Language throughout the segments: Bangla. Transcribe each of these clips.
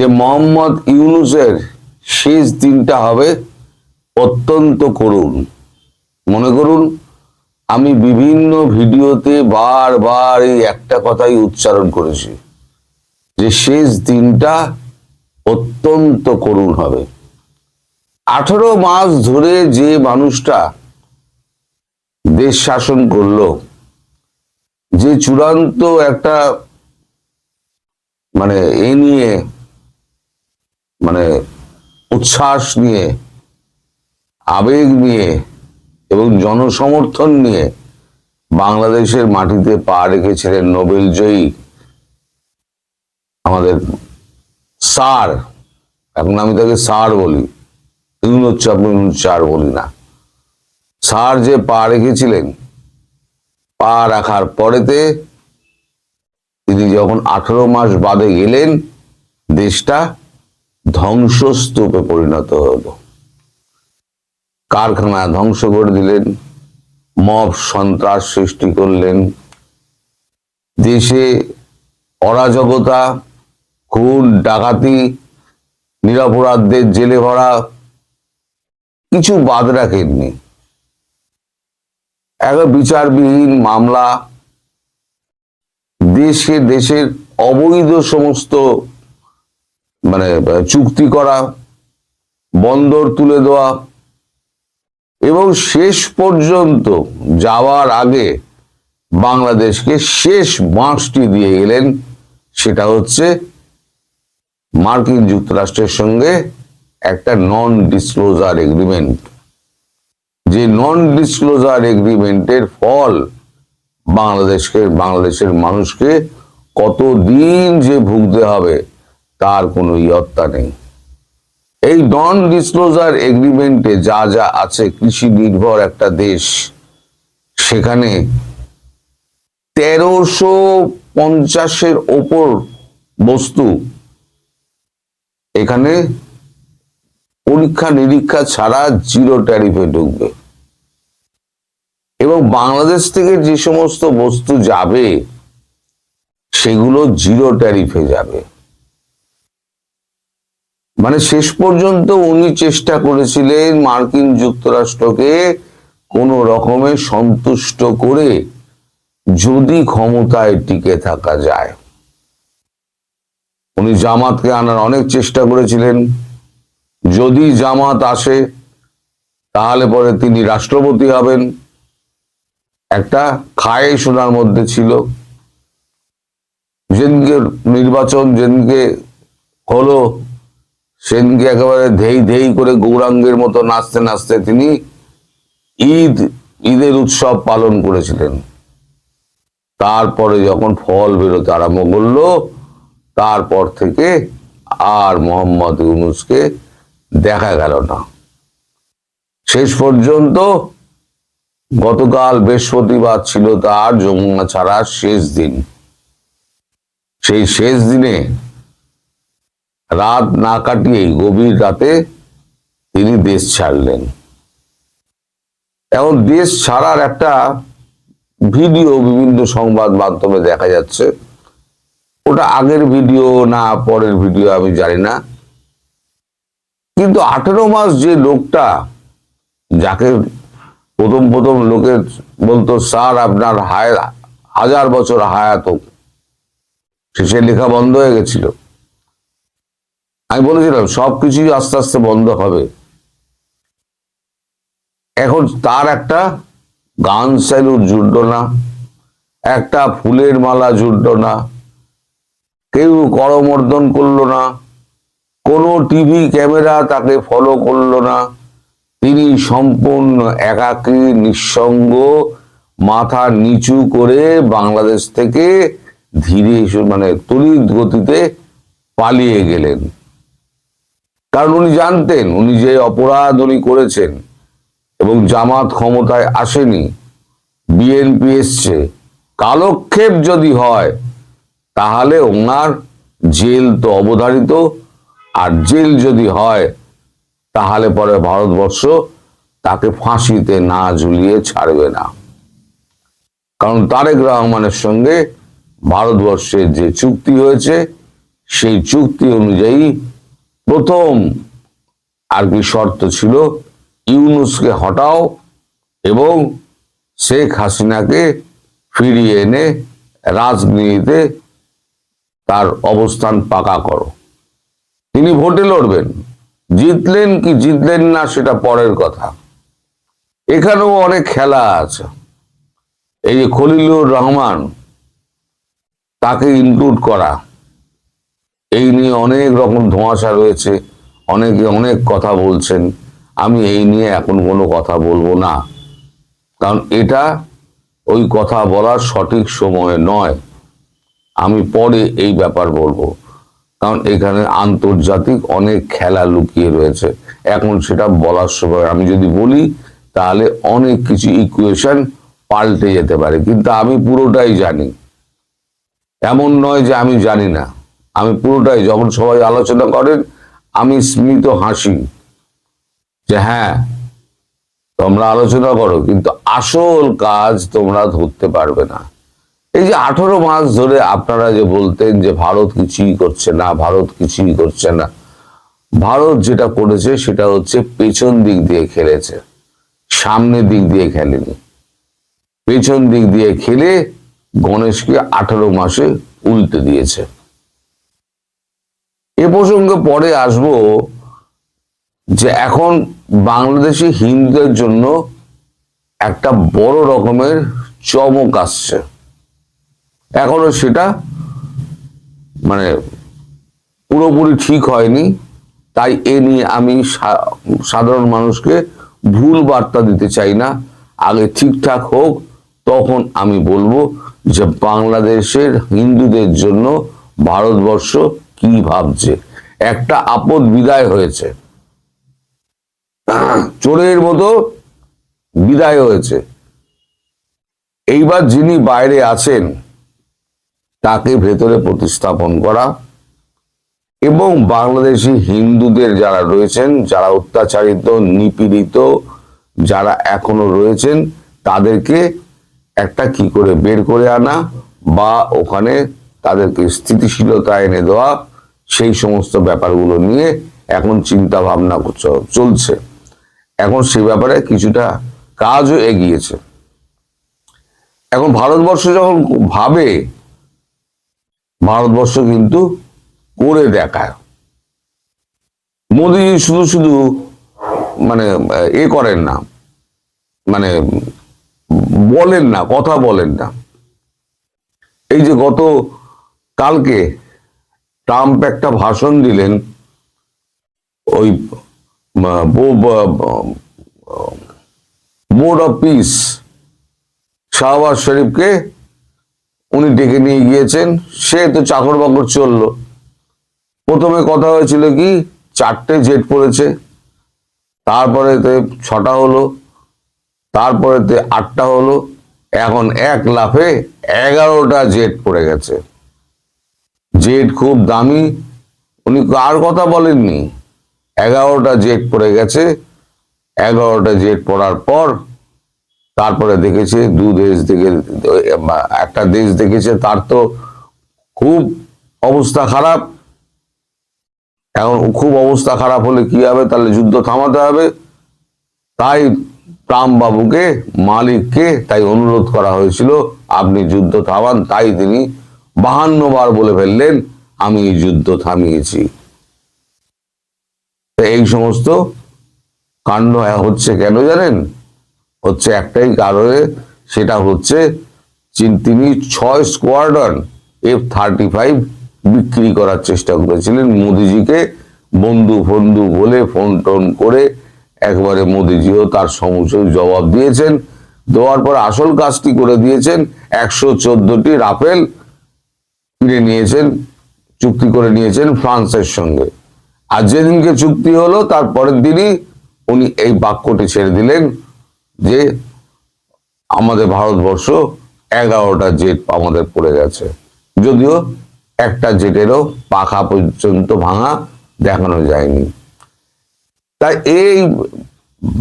যে মোহাম্মদ ইউনূসের শেষ দিনটা হবে অত্যন্ত করুণ। মনে করুন, আমি বিভিন্ন ভিডিওতে বারবার এই একটা কথাই উচ্চারণ করেছি যে শেষ দিনটা অত্যন্ত করুণ হবে। 18 মাস ধরে যে মানুষটা দেশ শাসন করলো, যে চূড়ান্ত একটা এ নিয়ে উচ্ছ্বাস নিয়ে, আবেগ নিয়ে এবং জনসমর্থন নিয়ে বাংলাদেশের মাটিতে পা রেখেছিলেন নোবেল জয়ী আমাদের স্যার, এখন আমি তাকে স্যার বলি, স্যার বলি না, স্যার যে পা রেখেছিলেন, পা রাখার পরেতে তিনি যখন 18 মাস বাদে গেলেন, দেশটা ধ্বংসস্তূপে পরিণত হলো। কারখানা ধ্বংস করে দিলেন, মব সন্ত্রাস সৃষ্টি করলেন, দেশে অরাজকতা, খুন, ডাকাতি, নিরপরাধদের জেলে ভরা, কিছু বাদ রাখেননি। একটা বিচারবিহীন মামলা, দেশের অবৈধ সমস্ত চুক্তি করা, বন্দর তুলে দেওয়া, এবং শেষ পর্যন্ত যাওয়ার আগে বাংলাদেশকে শেষ বাঁশটি দিয়ে গেলেন, সেটা হচ্ছে মার্কিন যুক্তরাষ্ট্রের সঙ্গে একটা নন ডিসক্লোজার এগ্রিমেন্ট। যে নন ডিসক্লোজার এগ্রিমেন্টের ফল বাংলাদেশের মানুষকে কতদিন যে ভুগতে হবে তার কোনো ইয়ত্তা নেই। এই নন ডিসক্লোজার এগ্রিমেন্টে যা যা আছে, কৃষি নির্ভর একটা দেশ, সেখানে 1350-এর ওপর বস্তু এখানে পরীক্ষা নিরীক্ষা ছাড়া জিরো ট্যারিফে ঢুকবে, এবং বাংলাদেশ থেকে যে সমস্ত বস্তু যাবে সেগুলো জিরো ট্যারিফে যাবে। শেষ পর্যন্ত উনি চেষ্টা করেছিলেন মার্কিন যুক্তরাষ্ট্রকে কোনো রকমে সন্তুষ্ট করে যদি ক্ষমতায় টিকে থাকা যায়। উনি জামাতকে আনার অনেক চেষ্টা করেছিলেন, যদি জামাত আসে তাহলে পরে তিনি রাষ্ট্রপতি হবেন, একটা খায়ে শোনার মধ্যে ছিল। যেদিনকে নির্বাচন যেদিনকে হলো, সেদিনকে একেবারে ধেই করে গৌরাঙ্গের মতো নাচতে নাচতে তিনি ঈদের উৎসব পালন করেছিলেন। তারপরে যখন ফল বেরোতে আরম্ভ করলো, তারপর থেকে আর মোহাম্মদ ইউনূসকে দেখা গেল না। শেষ পর্যন্ত গতকাল বৃহস্পতিবার ছিল তার যমুনা ছাড়ার শেষ দিন। সেই শেষ দিনে রাত না কাটিয়েই গভীর রাতে তিনি দেশ ছাড়লেন। এখন দেশ ছাড়ার একটা ভিডিও বিভিন্ন সংবাদ মাধ্যমে দেখা যাচ্ছে। ওটা আগের ভিডিও না পরের ভিডিও আমি জানি না, কিন্তু 18 মাস যে লোকটা, যাকে প্রথম লোকে বলতো স্যার আপনার 1000 বছর হায়াত হোক, শেষে লেখা বন্ধ হয়ে গেছিল। আমি বলেছিলাম সবকিছুই আস্তে আস্তে বন্ধ হবে। এখন তার একটা গান স্যালুট জুটল না, একটা ফুলের মালা জুটল না, কেউ করমর্দন করলো না, কোনো টিভি ক্যামেরা তাকে ফলো করলো না। তিনি সম্পূর্ণ একাকী, নিঃসঙ্গ, মাথা নিচু করে বাংলাদেশ থেকে ধীরে তড়িৎ গতিতে পালিয়ে গেলেন। কারণ উনি জানতেন উনি যে অপরাধ উনি করেছেন, এবং জামাত ক্ষমতায় আসেনি, বিএনপি এসছে, কালক্ষেপ যদি হয় তাহলে ওনার জেল তো অবধারিত, আর জেল যদি হয় তাহলে পরে ভারতবর্ষ তাকে ফাঁসিতে না ঝুলিয়ে ছাড়বে না। কারণ তারেক রহমানের সঙ্গে ভারতবর্ষের যে চুক্তি হয়েছে সেই চুক্তি অনুযায়ী প্রথম আর কি শর্ত ছিল, ইউনূসকে হটাও এবং শেখ হাসিনাকে ফিরিয়ে এনে রাজনীতিতে তার অবস্থান পাকা করো। তিনি ভোটে লড়বেন, জিতলেন কি জিতলেন না সেটা পরের কথা। এখানেও অনেক খেলা আছে। এই যে খলিলুর রহমান, তাকে ইনক্লুড করা, এই নিয়ে অনেক রকম ধোঁয়াশা রয়েছে, অনেকে অনেক কথা বলছেন। আমি এই নিয়ে এখন কোনো কথা বলবো না, কারণ এটা ওই কথা বলার সঠিক সময় নয়। আমি পরে এই ব্যাপার বলবো, কারণ এখানে আন্তর্জাতিক অনেক খেলা লুকিয়ে রয়েছে, এখন সেটা বলার সময়। আমি যদি বলি তাহলে অনেক কিছু ইকুয়েশন পাল্টে যেতে পারে, কিন্তু আমি পুরোটাই জানি। এমন নয় যে আমি জানি না, আমি পুরোটাই, যখন সবাই আলোচনা করেন আমি স্মিত হাসি যে হ্যাঁ তোমরা আলোচনা করো, কিন্তু আসল কাজ তোমরা ধরতে পারবে না। এই যে 18 মাস ধরে আপনারা যে বলতেন যে ভারত কিছুই করছে না, ভারত কিছুই করছে না, ভারত যেটা করেছে সেটা হচ্ছে পেছন দিক দিয়ে খেলেছে, সামনের দিক দিয়ে খেলেনি। পেছন দিক দিয়ে খেলে গণেশকে 18 মাসে উল্টে দিয়েছে। এ প্রসঙ্গে পরে আসবো যে এখন বাংলাদেশি হিন্দুদের জন্য একটা বড় রকমের চমক আসছে। এখনো সেটা মানে পুরোপুরি ঠিক হয়নি, তাই এ নিয়ে আমি সাধারণ মানুষকে ভুল বার্তা দিতে চাই না। আগে ঠিকঠাক হোক, তখন আমি বলবো যে বাংলাদেশের হিন্দুদের জন্য ভারতবর্ষ কি ভাবছে। একটা আপদ বিদায় হয়েছে, চোরের মতো বিদায় হয়েছে। এইবার যিনি বাইরে আছেন তাকে ভেতরে প্রতিস্থাপন করা এবং বাংলাদেশি হিন্দুদের যারা রয়েছেন, যারা অত্যাচারিত নিপীড়িত যারা এখনো রয়েছেন, তাদেরকে একটা কি করে বের করে আনা বা ওখানে তাদেরকে স্থিতিশীলতা এনে দেওয়া, সেই সমস্ত ব্যাপারগুলো নিয়ে এখন চিন্তা ভাবনা চলছে। এখন সে ব্যাপারে কিছুটা কাজও এগিয়েছে। এখন ভারতবর্ষ যখন ভাবে, ভারতবর্ষ কিন্তু করে দেখায়। মোদী শুধু শুধু মানে এ করেন না, মানে বলেন না, কথা বলেন না। এই যে গত কালকে ট্রাম্প একটা ভাষণ দিলেন, ওই বোর্ড অফ পিস শাহবাজ শরীফকে উনি ডেকে নিয়ে গিয়েছেন। সে তো চাকর বাকর চললো। প্রথমে কথা হয়েছিল কি 4টে জেট পড়েছে, তারপরে 6টা হলো, তারপরে 8টা হলো, এখন এক লাফে 11টা জেট পড়ে গেছে। জেট খুব দামি, উনি আর কথা বলেননি, 11টা জেট পড়ে গেছে। 11টা জেট পড়ার পর তারপরে দেখেছে একটা দেশ দেখেছে তার তো খুব অবস্থা খারাপ। এখন খুব অবস্থা খারাপ হলে কি হবে, তাহলে যুদ্ধ থামাতে হবে। তাই ট্রাম্প বাবুকে, মালিককে তাই অনুরোধ করা হয়েছিল আপনি যুদ্ধ থামান। তাই তিনি 52 বার বলে ফেললেন আমি এই যুদ্ধ থামিয়েছি। এই সমস্ত কাণ্ড হচ্ছে কেন জানেন? হচ্ছে একটাই কারণে, সেটা হচ্ছে তিনি 6 স্কোয়াড্রন F-35 বিক্রি করার চেষ্টা করেছিলেন মোদিজিকে, বন্ধু বন্ধু বলে ফোন টোন করে। একবারে মোদিজিও তার সমুচয় জবাব দিয়েছেন, দেওয়ার পর আসল কাজটি করে দিয়েছেন। 114টি রাফেল কিনে নিয়েছেন, চুক্তি করে নিয়েছেন ফ্রান্সের সঙ্গে। আর যেদিনকে চুক্তি হলো তার পরের দিনই উনি এই বাক্যটি ছেড়ে দিলেন যে আমাদের ভারতবর্ষ 11টা জেট আমাদের পড়ে গেছে, যদিও একটা জেটেরও পাখা পর্যন্ত ভাঙা দেখানো যায়নি। তাই এই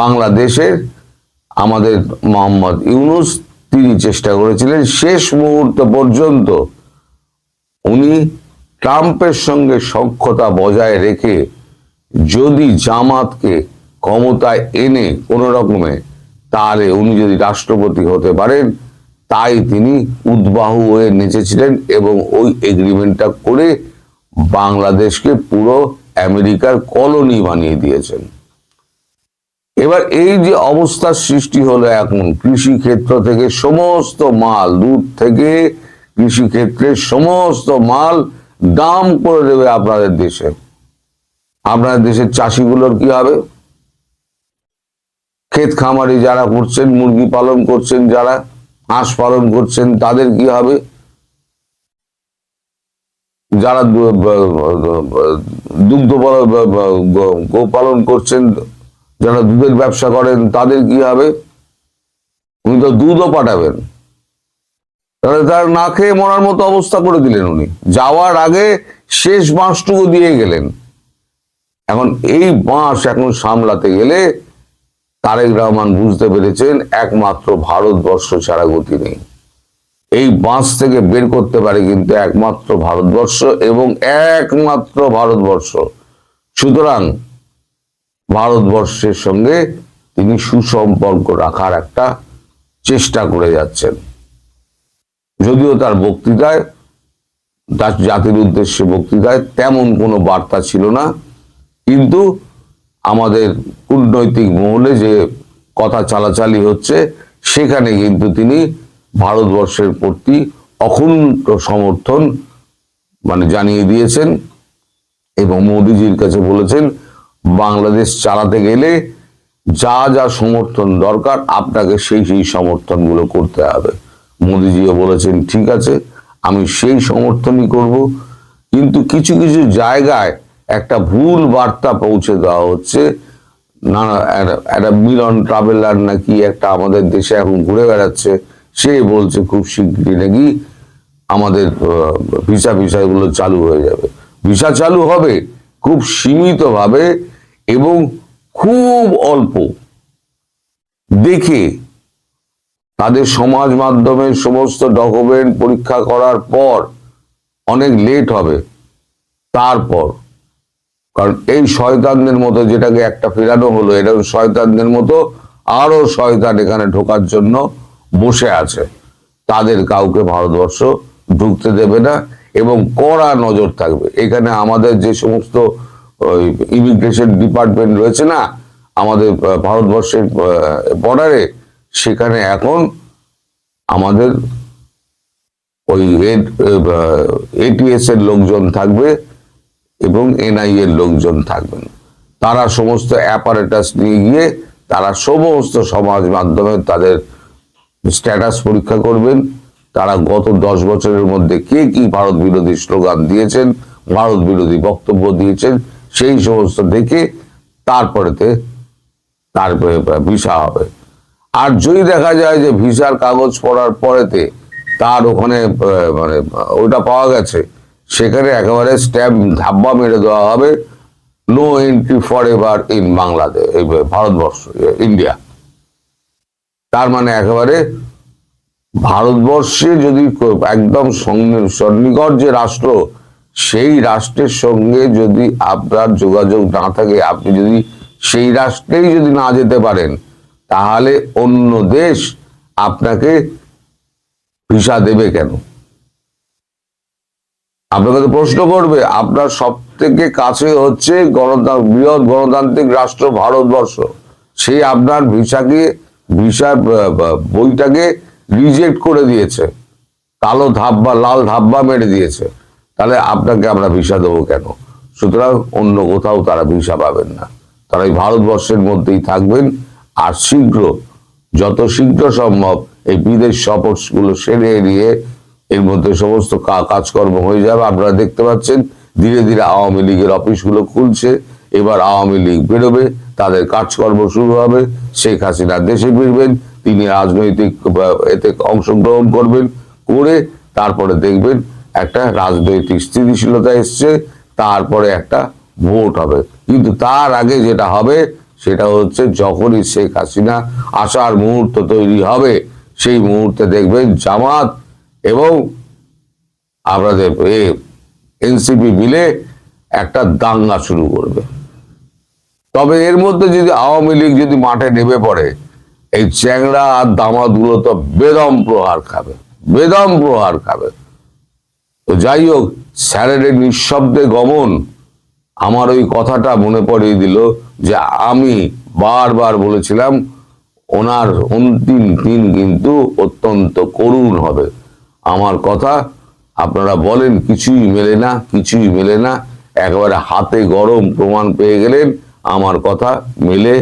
বাংলাদেশের আমাদের মোহাম্মদ ইউনূস তিনি চেষ্টা করেছিলেন শেষ মুহূর্ত পর্যন্ত উনি ট্রাম্পের সঙ্গে সখ্যতা বজায় রেখে যদি জামাতকে ক্ষমতায় এনে কোনো রকমে, তাহলে উনি যদি রাষ্ট্রপতি হতে পারেন, তাই তিনি উদ্বাহু হয়ে নেচেছিলেন এবং ওই এগ্রিমেন্টটা করে বাংলাদেশকে পুরো আমেরিকার কলোনি বানিয়ে দিয়েছেন। এবার এই যে অবস্থার সৃষ্টি হলো, এখন কৃষি ক্ষেত্র থেকে সমস্ত মাল, দুধ থেকে কৃষি ক্ষেত্রের সমস্ত মাল দাম করে দেবে আপনাদের দেশে। আপনাদের দেশের চাষিগুলোর কি হবে? ক্ষেত খামারি যারা করছেন, মুরগি পালন করছেন, যারা হাঁস পালন করছেন, তাদের কি হবে? যারা দুগ্ধ গোপালন করছেন, যারা দুধের ব্যবসা করেন, তাদের কি হবে? উনি তো দুধও পাঠাবেন, তাহলে তার না খেয়ে মরার মতো অবস্থা করে দিলেন উনি। যাওয়ার আগে শেষ বাঁশটুকু দিয়ে গেলেন। এখন এই বাঁশ এখন সামলাতে গেলে তারেক রহমান বুঝতে পেরেছেন একমাত্র ভারতবর্ষ ছাড়া গতি নেই। এই বাঁশ থেকে বের করতে পারে কিন্তু একমাত্র ভারতবর্ষ এবং একমাত্র ভারতবর্ষ। সুতরাং ভারতবর্ষের সঙ্গে তিনি সুসম্পর্ক রাখার একটা চেষ্টা করে যাচ্ছেন। যদিও তার বক্তৃতায়, তার জাতির উদ্দেশ্যে বক্তৃতায় তেমন কোনো বার্তা ছিল না, কিন্তু আমাদের কূটনৈতিক মহলে যে কথা চালাচালি হচ্ছে, সেখানে কিন্তু তিনি ভারতবর্ষের প্রতি অকুণ্ঠ সমর্থন জানিয়ে দিয়েছেন এবং মোদিজির কাছে বলেছেন, বাংলাদেশ চালাতে গেলে যা যা সমর্থন দরকার আপনাকে সেই সেই সমর্থনগুলো করতে হবে। মোদিজিও বলেছেন ঠিক আছে, আমি সেই সমর্থনই করব। কিন্তু কিছু কিছু জায়গায় একটা ভুল বার্তা পৌঁছে দেওয়া হচ্ছে। না, একটা মিলন ট্রাভেলার নাকি একটা আমাদের দেশে এখন ঘুরে বেড়াচ্ছে, সে বলছে খুব শীঘ্রই নাকি আমাদের ভিসাগুলো চালু হয়ে যাবে। ভিসা চালু হবে খুব সীমিতভাবে এবং খুব অল্প দেখে, তাদের সমাজ মাধ্যমের সমস্ত ডকুমেন্ট পরীক্ষা করার পর অনেক লেট হবে। তারপর, কারণ এই শয়তানদের মতো, যেটাকে একটা ফেরানো হলো, এটা শয়তানদের মতো আরো শয়তান এখানে ঢোকার জন্য বসে আছে। তাদের কাউকে ভারতবর্ষ ঢুকতে দেবে না এবং কড়া নজর থাকবে। এখানে আমাদের যে সমস্ত ইমিগ্রেশন ডিপার্টমেন্ট রয়েছে না আমাদের ভারতবর্ষের বর্ডারে, সেখানে এখন আমাদের ওই এটিএস এর লোকজন থাকবে এবং এনআই এর লোকজন থাকবেন। তারা সমস্ত অ্যাপারেটাস নিয়ে গিয়ে তারা সমস্ত সমাজ মাধ্যমে তাদের স্ট্যাটাস পরীক্ষা করবেন। তারা গত 10 বছরের মধ্যে কে কি ভারত বিরোধী স্লোগান দিয়েছেন, ভারত বিরোধী বক্তব্য দিয়েছেন, সেই সমস্ত দেখে তারপরে ভিসা হবে। আর যদি দেখা যায় যে ভিসার কাগজ পড়ার পরেতে তার ওখানে ওটা পাওয়া গেছে, সেখানে একেবারে স্ট্যাম্প ধাব্বা মেরে দেওয়া হবে, no entry for ever in Bangladesh, Bharatvarsha, India. তার মানে একেবারে ভারতবর্ষে যদি একদম সন্নিকট যে রাষ্ট্র, সেই রাষ্ট্রের সঙ্গে যদি আপনার যোগাযোগ না থাকে, আপনি যদি সেই রাষ্ট্রেই যদি না যেতে পারেন, তাহলে অন্য দেশ আপনাকে ভিসা দেবে কেন? আপনাকে তো প্রশ্ন করবে। আপনার সব থেকে কাছে হচ্ছে বৃহৎ গণতান্ত্রিক রাষ্ট্র ভারতবর্ষ, সেই আপনার ভিসা বইটাকে রিজেক্ট করে দিয়েছে, কালো ধাব্বা, লাল ধাব্বা মেরে দিয়েছে। তাহলে আপনাকে আমরা ভিসা দেবো কেন? সুতরাং অন্য কোথাও তারা ভিসা পাবেন না, তারা এই ভারতবর্ষের মধ্যেই থাকবেন। আর যত শীঘ্র সম্ভব এই বিদেশ সফরগুলো সেরে নিয়ে এর মধ্যে সমস্ত কাজকর্ম হয়ে যাবে। আপনারা দেখতে পাচ্ছেন ধীরে ধীরে আওয়ামী লীগের অফিসগুলো খুলছে। এবার আওয়ামী লীগ বেরোবে, তাদের কাজকর্ম শুরু হবে। শেখ হাসিনা দেশে ফিরবেন, তিনি রাজনৈতিক এতে অংশগ্রহণ করবেন, করে তারপরে দেখবেন একটা রাজনৈতিক স্থিতিশীলতা এসছে, তারপরে একটা ভোট হবে। কিন্তু তার আগে যেটা হবে সেটা হচ্ছে, যখনই শেখ হাসিনা আসার মুহূর্ত তৈরি হবে, সেই মুহূর্তে দেখবেন জামাত এবং আপনাদের এনসিপি মিলে একটা দাঙ্গা শুরু করবে। তবে এর মধ্যে যদি আওয়ামী লীগ যদি মাঠে নেমে পড়ে, এই চ্যাংড়া আর দামাতগুলো তো বেদম প্রহার খাবে, বেদম প্রহার খাবে। তো যাই হোক, স্যারের নিঃশব্দে গমন আমার ওই কথাটা মনে পড়িয়ে দিল যে আমি বারবার বলেছিলাম ওনার অন্তিম দিন কিন্তু অত্যন্ত করুণ হবে। আমার কথা আপনারা বলেন কিছুই মেলে না, কিছুই মেলে না, একেবারে হাতে গরম প্রমাণ পেয়ে গেলেন আমার কথা মেলে